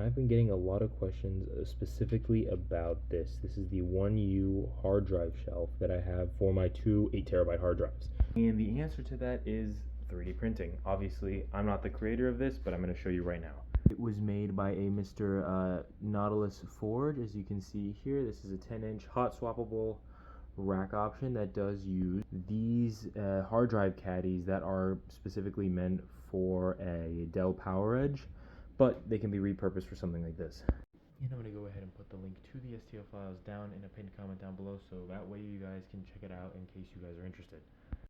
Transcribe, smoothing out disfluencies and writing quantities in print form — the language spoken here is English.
I've been getting a lot of questions specifically about this. This is the 1U hard drive shelf that I have for my two 8 TB hard drives. And the answer to that is 3D printing. Obviously, I'm not the creator of this, but I'm going to show you right now. It was made by a Mr. Nautilus Forge. As you can see here, this is a 10-inch hot swappable rack option that does use these hard drive caddies that are specifically meant for a Dell PowerEdge, but they can be repurposed for something like this. And I'm going to go ahead and put the link to the STL files down in a pinned comment down below, so that way you guys can check it out in case you guys are interested.